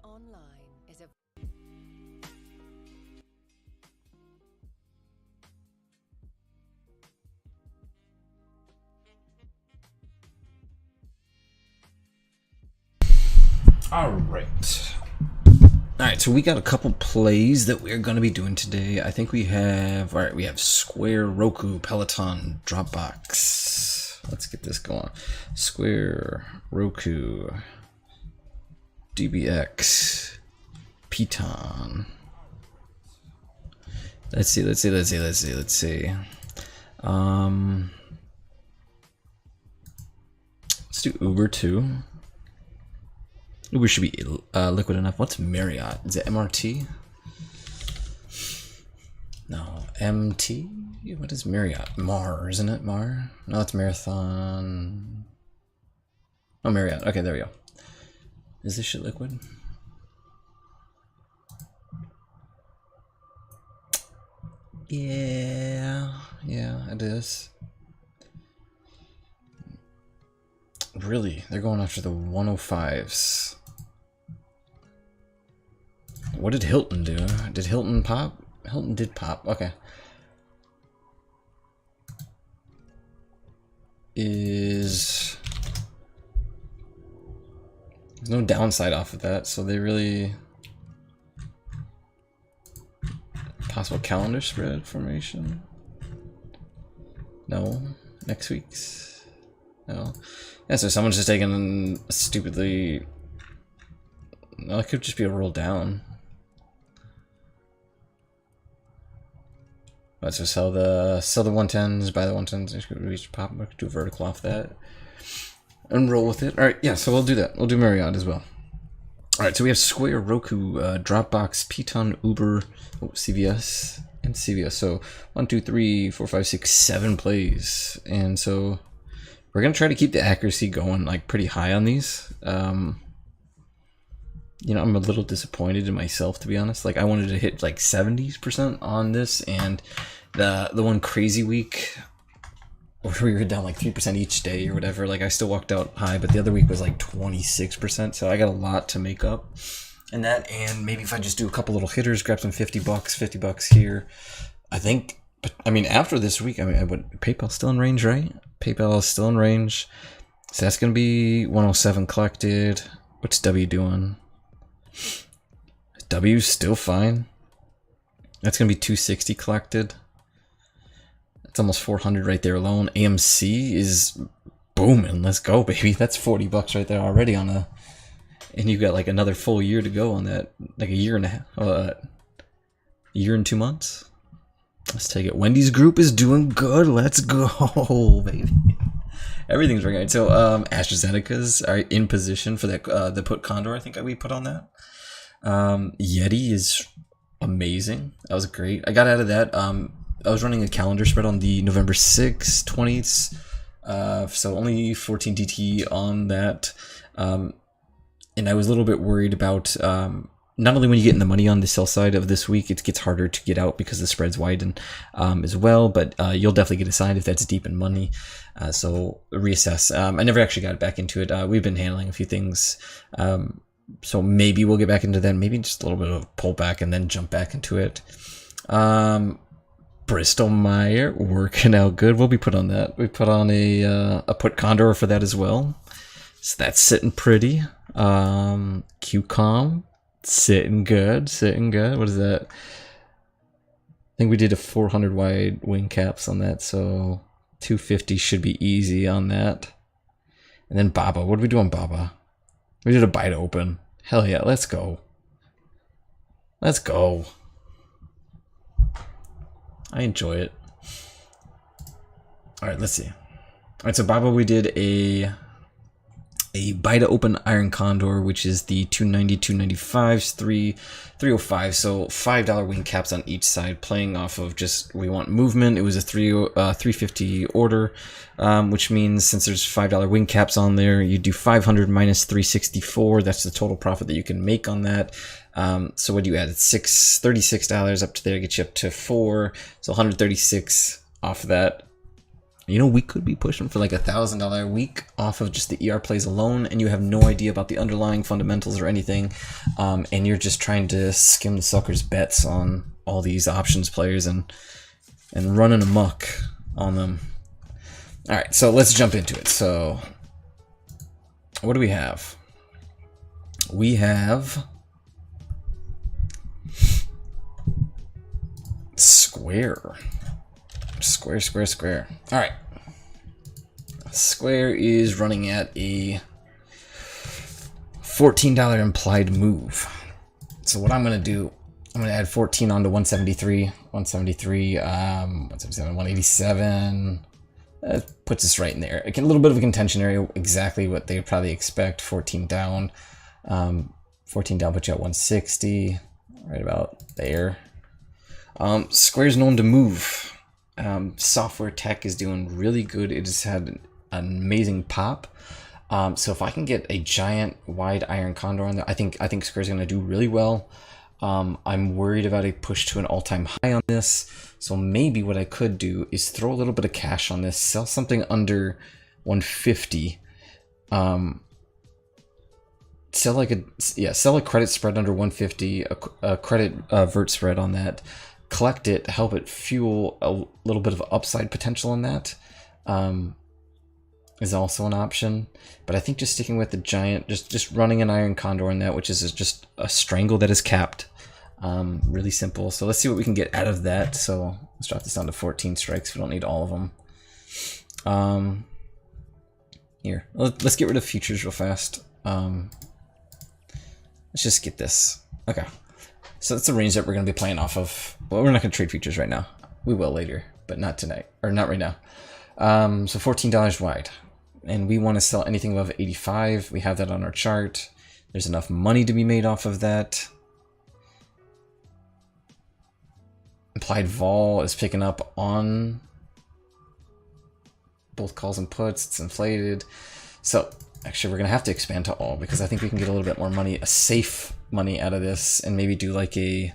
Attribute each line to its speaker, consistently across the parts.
Speaker 1: Online is a
Speaker 2: Alright, so we got a couple plays that we're going to be doing today. I think we have, alright, we have Square, Roku, Peloton, Dropbox. Let's get this going. Square, Roku, DBX, Peloton. Let's see. Let's do Uber too. Uber should be liquid enough. What's Marriott? Is it MRT? No, MT? What is Marriott? Mar, isn't it? Mar? No, it's Marathon. Oh, Marriott. Okay, there we go. Is this shit liquid? Yeah, it is. Really? They're going after the 105s. What did Hilton do? Did Hilton pop? Hilton did pop. Okay. There's no downside off of that, so they really... Possible calendar spread formation? No. Next week's? No. Yeah, so someone's just taking stupidly... No, it could just be a roll down. Let's just sell the 110s, buy the 110s, reach pop, do a vertical off that, and roll with it. All right, yeah, so we'll do that. We'll do Marriott as well. All right, so we have Square, Roku, Dropbox, Peloton, Uber, CVS, and CVS. So 1, 2, 3, 4, 5, 6, 7 plays, and so we're gonna try to keep the accuracy going like pretty high on these. You know, I'm a little disappointed in myself, to be honest. Like, I wanted to hit like 70% on this, and the one crazy week where we were down like 3% each day or whatever, like I still walked out high, but the other week was like 26%, so I got a lot to make up in that. And maybe if I just do a couple little hitters, grab some $50 here, I think. But I mean, after this week, I mean, PayPal's still in range, right? PayPal is still in range, so that's gonna be 107 collected. What's W doing? W's still fine. That's gonna be 260 collected. That's almost 400 right there alone. AMC is booming. Let's go, baby. That's $40 right there already on a, and you've got like another full year to go on that, like a year and a half, year and 2 months. Let's take it. Wendy's Group is doing good. Let's go, baby. Everything's working right. So AstraZeneca's are in position for that the put Condor. I think we put on that. Yeti is amazing. That was great. I got out of that. I was running a calendar spread on the November 6th, 20th, so only 14 DT on that. And I was a little bit worried about not only when you get in the money on the sell side of this week, it gets harder to get out because the spreads widen as well, but you'll definitely get assigned if that's deep in money. So reassess. I never actually got back into it. We've been handling a few things. So maybe we'll get back into that. Maybe just a little bit of pullback and then jump back into it. Bristol Meyer working out good. We'll be put on that. We put on a put Condor for that as well. So that's sitting pretty. QCOM sitting good. What is that? I think we did a 400 wide wing caps on that, so 250 should be easy on that. And then Baba. What did we do on Baba? We did a buy to open. Hell yeah, let's go. Let's go. I enjoy it. Alright, let's see. Alright, so Baba, we did a buy to open Iron Condor, which is the 290, 295s, 305. So $5 wing caps on each side, playing off of just, we want movement. It was a 350 order, which means since there's $5 wing caps on there, you do 500 minus 364. That's the total profit that you can make on that. So what do you add? It's $36 up to there, get you up to 4. So 136 off of that. You know, we could be pushing for like $1,000 a week off of just the ER plays alone, and you have no idea about the underlying fundamentals or anything, and you're just trying to skim the sucker's bets on all these options players and running amok on them. All right, so let's jump into it. So, what do we have? We have Square. Square. All right. Square is running at a $14 implied move. So what I'm going to do, I'm going to add 14 onto 173, 177, 187. That puts us right in there. A little bit of a contention area, exactly what they would probably expect. 14 down. 14 down puts you at 160, right about there. Square's known to move. Software tech is doing really good. It has had an amazing pop. So if I can get a giant wide iron condor on there, I think Square's going to do really well. I'm worried about a push to an all-time high on this. So maybe what I could do is throw a little bit of cash on this, sell something under 150. Sell a credit spread under 150, a credit vert spread on that. Collect it, help it fuel a little bit of upside potential in that. Is also an option, but I think just sticking with the giant, just running an iron condor on that, which is just a strangle that is capped. Really simple. So let's see what we can get out of that. So let's drop this down to 14 strikes. We don't need all of them. Here, let's get rid of futures real fast. Let's just get this. Okay. So that's the range that we're going to be playing off of. Well, we're not going to trade futures right now. We will later, but not tonight, or not right now. So $14 wide. And we want to sell anything above 85. We have that on our chart. There's enough money to be made off of that. Implied vol is picking up on both calls and puts. It's inflated. So actually we're going to have to expand to all because I think we can get a little bit more money, a safe money out of this, and maybe do like a...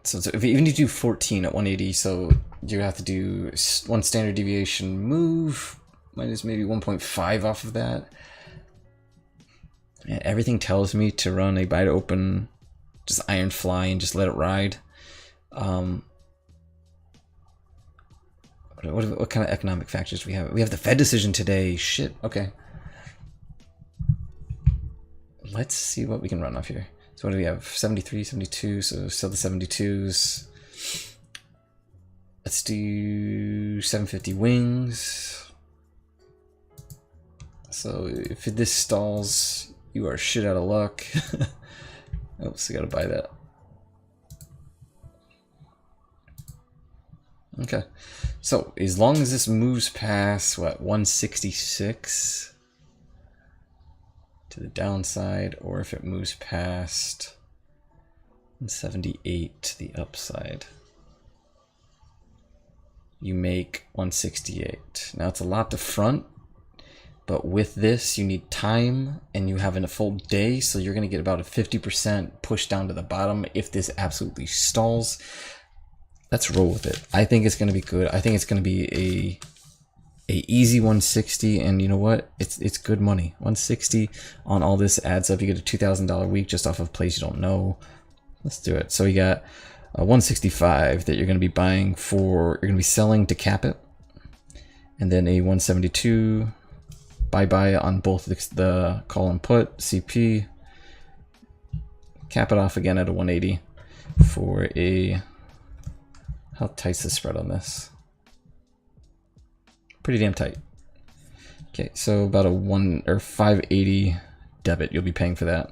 Speaker 2: So if even you do 14 at 180, so you have to do one standard deviation move minus maybe 1.5 off of that. And everything tells me to run a buy to open, just iron fly and just let it ride. What kind of economic factors do we have? We have the Fed decision today. Shit. Okay. Let's see what we can run off here. So what do we have? 73, 72, so still the 72s. Let's do 750 wings. So if this stalls, you are shit out of luck. Oops, I gotta buy that. Okay, so as long as this moves past, what, 166 to the downside, or if it moves past 178 to the upside, you make 168. Now it's a lot to front, but with this you need time and you have a full day, so you're going to get about a 50% push down to the bottom if this absolutely stalls. Let's roll with it. I think it's going to be good. I think it's going to be a easy 160, and you know what? It's good money. 160 on all this adds up. You get a $2,000 week just off of plays you don't know. Let's do it. So you got a 165 that you're going to be buying for, you're going to be selling to cap it, and then a 172 buy on both the call and put CP, cap it off again at a 180 for a, how tight's the spread on this? Pretty damn tight. Okay, so about a 580 debit you'll be paying for that.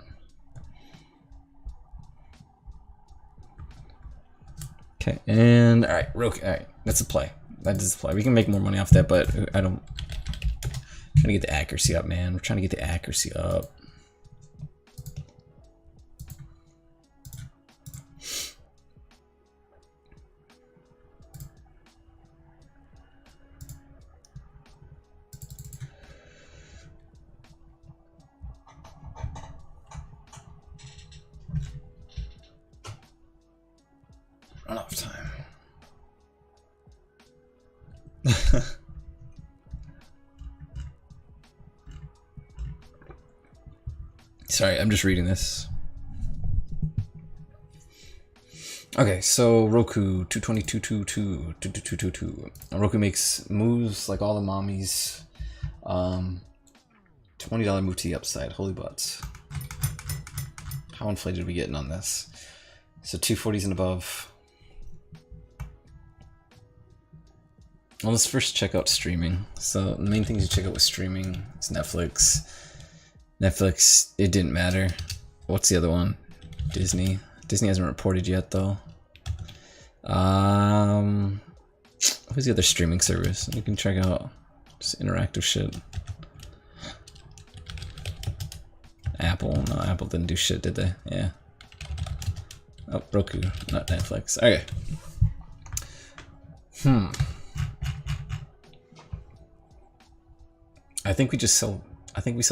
Speaker 2: Okay, and all right, that's a play. That is a play. We can make more money off that, but I don't. I'm trying to get the accuracy up, man. We're trying to get the accuracy up. Run off time. Sorry, I'm just reading this. Okay, so Roku 22222222222. Roku makes moves like all the mommies. $20 move to the upside. Holy butts. How inflated are we getting on this? So 240s and above. Well, let's first check out streaming. So the main things you check out with streaming is Netflix. Netflix, it didn't matter. What's the other one? Disney. Disney hasn't reported yet though. Who's the other streaming service? You can check out just interactive shit. Apple. No, Apple didn't do shit, did they? Yeah. Oh, Roku, not Netflix. Okay. I think we sell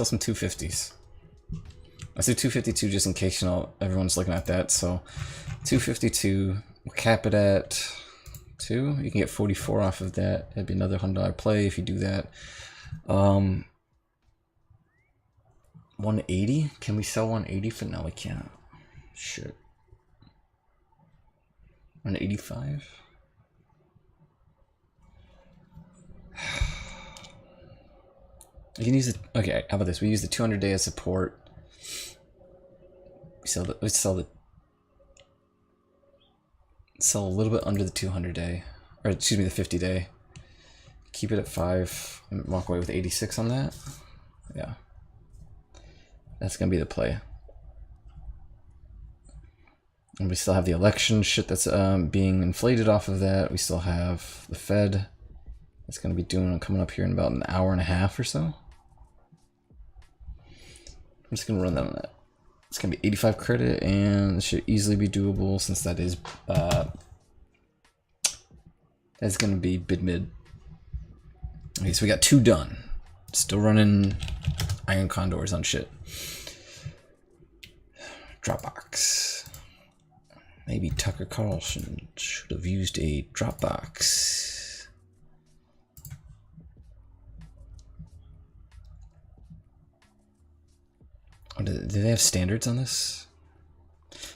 Speaker 2: some 250s. Let's do 252 just in case, you know, everyone's looking at that. So 252, we'll cap it at 2. You can get 44 off of that. It'd be another $100 play if you do that. 180? Can we sell 180 for? No, we can't. Shit. 185? You can use it. Okay, how about this? We use the 200 day as support. Sell a little bit under the 200 day, or excuse me, the 50 day. Keep it at 5 and walk away with 86 on that. Yeah, that's gonna be the play. And we still have the election shit that's being inflated off of that. We still have the Fed. It's gonna be coming up here in about an hour and a half or so. I'm just gonna run that on that. It's gonna be 85 credit, and it should easily be doable since that is that's gonna be bid mid. Okay, so we got 2 done. Still running iron condors on shit. Dropbox. Maybe Tucker Carlson should have used a Dropbox. Do they have standards on this?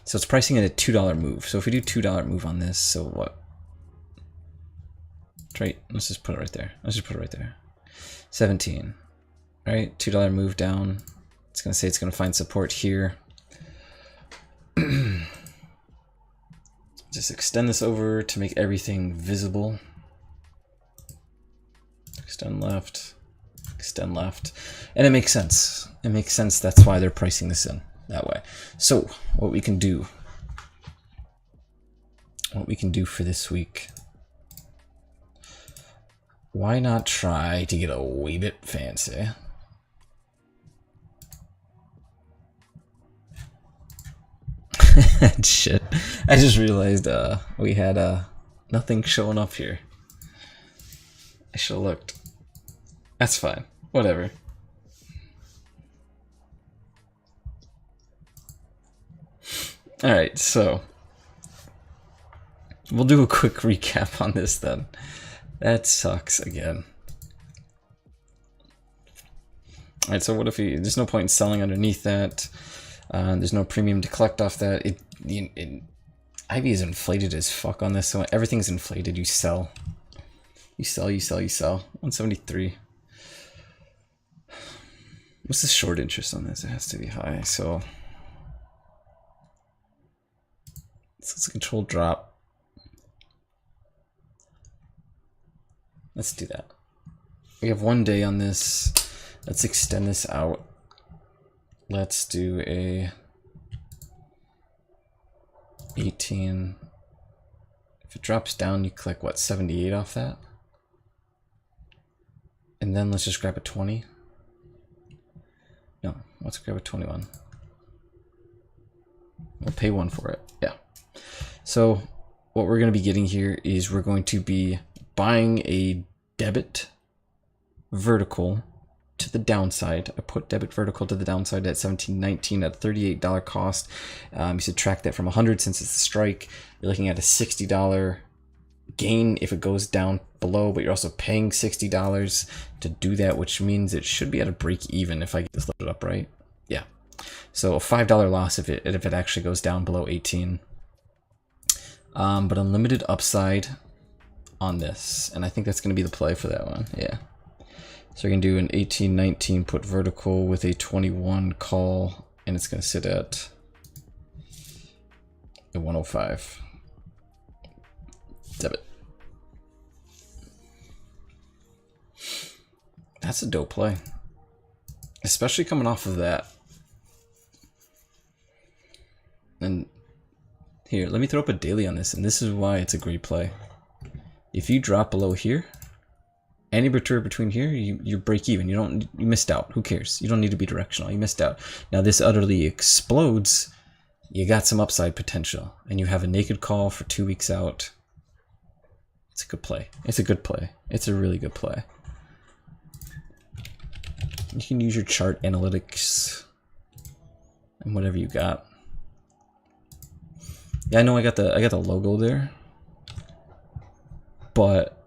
Speaker 2: So it's pricing at a $2 move. So if we do $2 move on this, so what? Right, let's just put it right there. 17, right? $2 move down. It's gonna say it's gonna find support here. Just extend this over to make everything visible. Extend left. Extend left, and it makes sense. It makes sense. That's why they're pricing this in that way. So what we can do for this week, why not try to get a wee bit fancy? Shit, I just realized we had nothing showing up here. I should have looked. That's fine. Whatever. Alright, so we'll do a quick recap on this then. That sucks again. Alright, so what if there's no point in selling underneath that. There's no premium to collect off that. Ivy is inflated as fuck on this, so when everything's inflated, you sell. You sell. 173. What's the short interest on this? It has to be high, so it's a controlled drop. Let's do that. We have 1 day on this. Let's extend this out. Let's do a 18. If it drops down, you click what, 78 off that? And then let's just grab a 20. No, let's grab a 21. We'll pay 1 for it. Yeah. So what we're going to be getting here is we're going to be buying a debit vertical to the downside. I put debit vertical to the downside at 17.19 at $38 cost. You subtract that from 100 since it's a strike. You're looking at a $60 gain if it goes down below, but you're also paying $60 to do that, which means it should be at a break even if I get this loaded up right. Yeah. So a $5 loss if it actually goes down below 18. But unlimited upside on this, and I think that's going to be the play for that one. Yeah. So we're going to do an 18-19 put vertical with a 21 call, and it's going to sit at the 105. Debit. That's a dope play, especially coming off of that. And here, let me throw up a daily on this, and this is why it's a great play. If you drop below here, any return between here, you break even. You missed out. Who cares? You don't need to be directional. You missed out. Now this utterly explodes. You got some upside potential, and you have a naked call for 2 weeks out. It's a good play. It's a good play. It's a really good play. You can use your chart analytics and whatever you got. Yeah, I know I got the logo there, but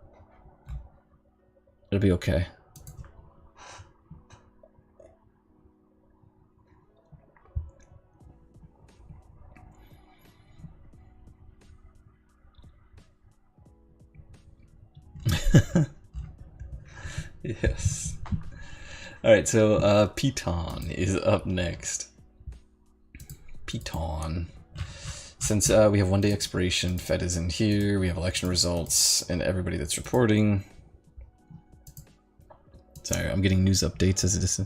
Speaker 2: it'll be okay. Yes. All right, so Piton is up next. Piton. Since we have 1 day expiration, Fed is in here, we have election results, and everybody that's reporting. Sorry, I'm getting news updates as it is.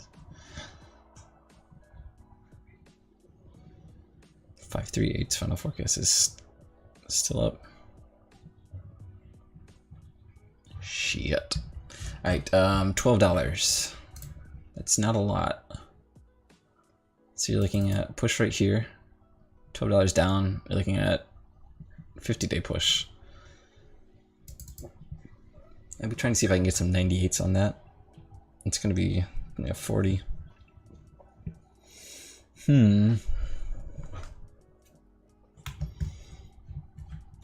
Speaker 2: 538's final forecast is still up. Shit. Alright, $12. That's not a lot. So you're looking at push right here. $12 down, you're looking at 50-day push. I'll be trying to see if I can get some 98s on that. It's going to be 40. I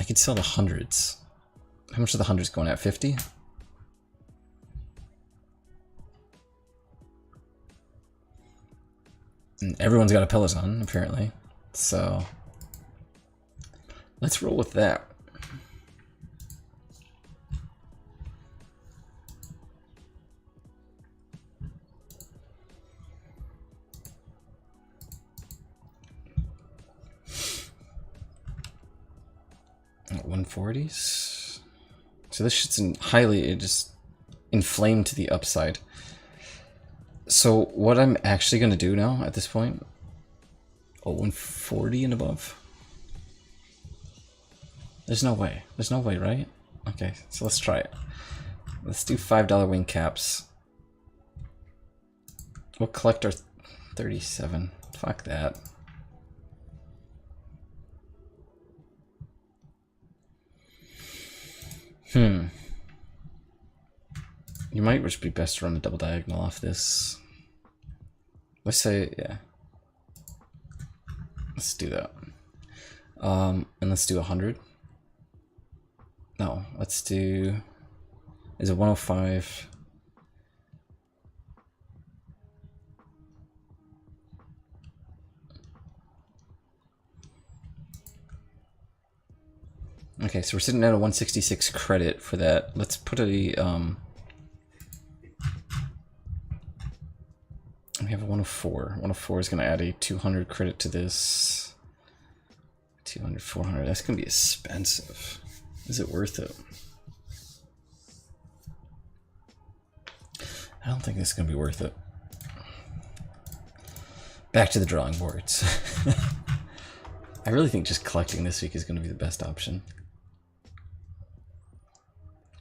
Speaker 2: could sell the hundreds. How much are the hundreds going at? 50? And everyone's got a Peloton, apparently. So let's roll with that. At 140s. So this shit's highly just inflamed to the upside. So what I'm actually going to do now at this point, 140 and above. There's no way. There's no way, right? Okay, so let's try it. Let's do $5 wing caps. We'll collect our 37. Fuck that. You might just be best to run a double diagonal off this. Let's say, yeah. Let's do that. And let's do 100. No, let's do, is it 105? Okay, so we're sitting at a 166 credit for that. Let's put a, we have a 104. 104 is going to add a 200 credit to this. 200, 400. That's going to be expensive. Is it worth it? I don't think this is going to be worth it. Back to the drawing boards. I really think just collecting this week is going to be the best option.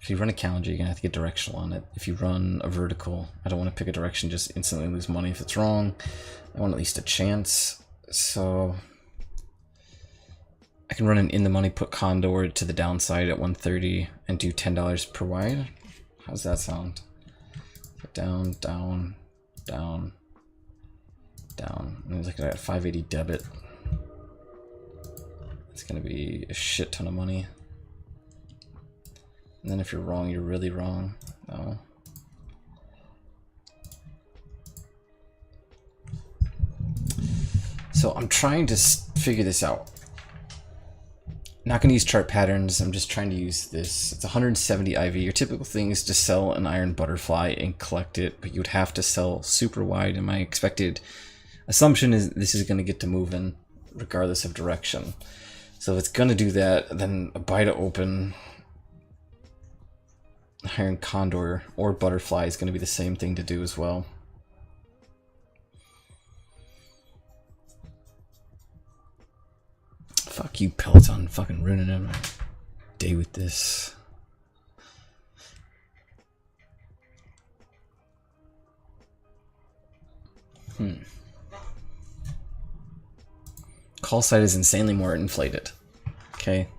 Speaker 2: If you run a calendar, you're going to have to get directional on it. If you run a vertical, I don't want to pick a direction, just instantly lose money if it's wrong. I want at least a chance. So I can run an in the money, put condor to the downside at 130 and do $10 per wide. How's that sound? Down, down, down, down. And look at that, 580 debit. It's going to be a shit ton of money. And then if you're wrong, you're really wrong. No. So I'm trying to figure this out. Not going to use chart patterns. I'm just trying to use this. It's 170 IV. Your typical thing is to sell an iron butterfly and collect it, but you'd have to sell super wide. And my expected assumption is this is going to get to moving regardless of direction. So if it's going to do that, then a buy to open iron condor or butterfly is going to be the same thing to do as well. Fuck you, Peloton, fucking ruining my day with this. Call side is insanely more inflated. Okay.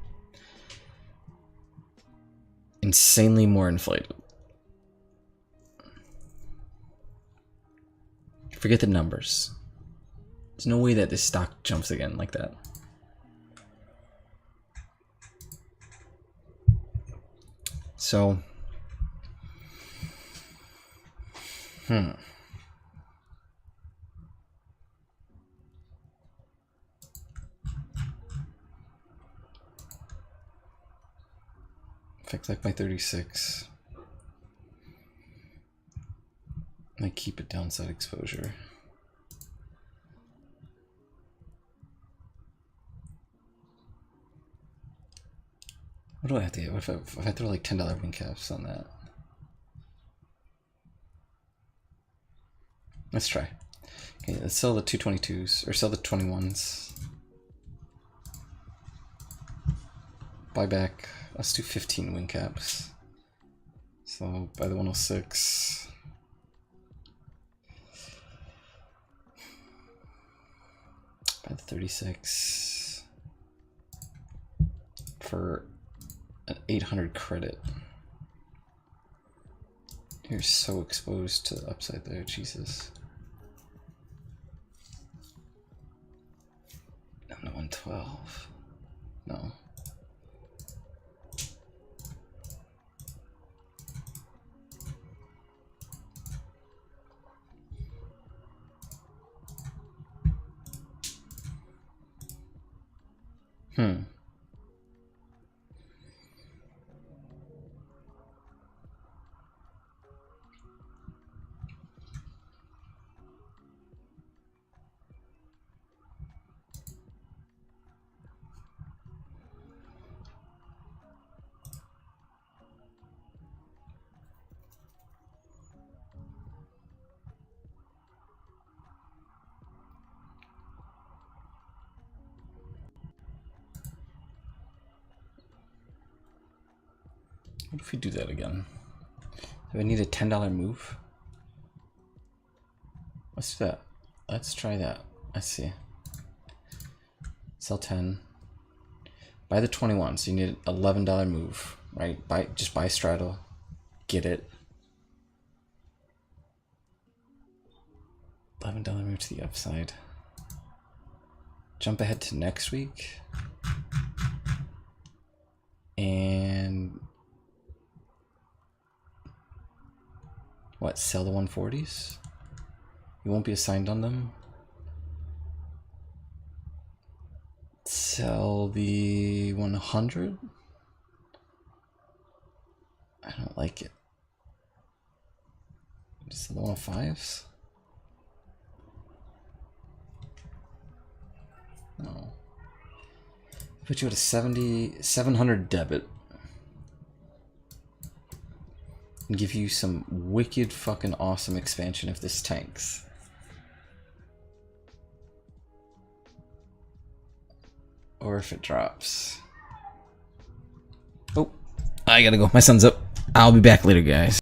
Speaker 2: Insanely more inflated. Forget the numbers. There's no way that this stock jumps again like that. So, Affect like my 36. I keep it downside exposure. What do I have to get? What if I throw like $10 win caps on that? Let's try. Okay, let's sell the 222s, or sell the 21s. Buy back. Let's do 15 win caps. So buy the 106. Buy the 36 for an 800 credit. You're so exposed to the upside there, Jesus. Down to 112. No. What if we do that again? Do I need a $10 move? Let's do that. Let's try that. Let's see. Sell 10. Buy the 21. So you need an $11 move, right? Just buy straddle. Get it. $11 move to the upside. Jump ahead to next week. And what, sell the 140s? You won't be assigned on them. Sell the 100? I don't like it. Sell the 105s? No. Put you at a 700 debit. And give you some wicked fucking awesome expansion if this tanks. Or if it drops. Oh, I gotta go. My sun's up. I'll be back later, guys.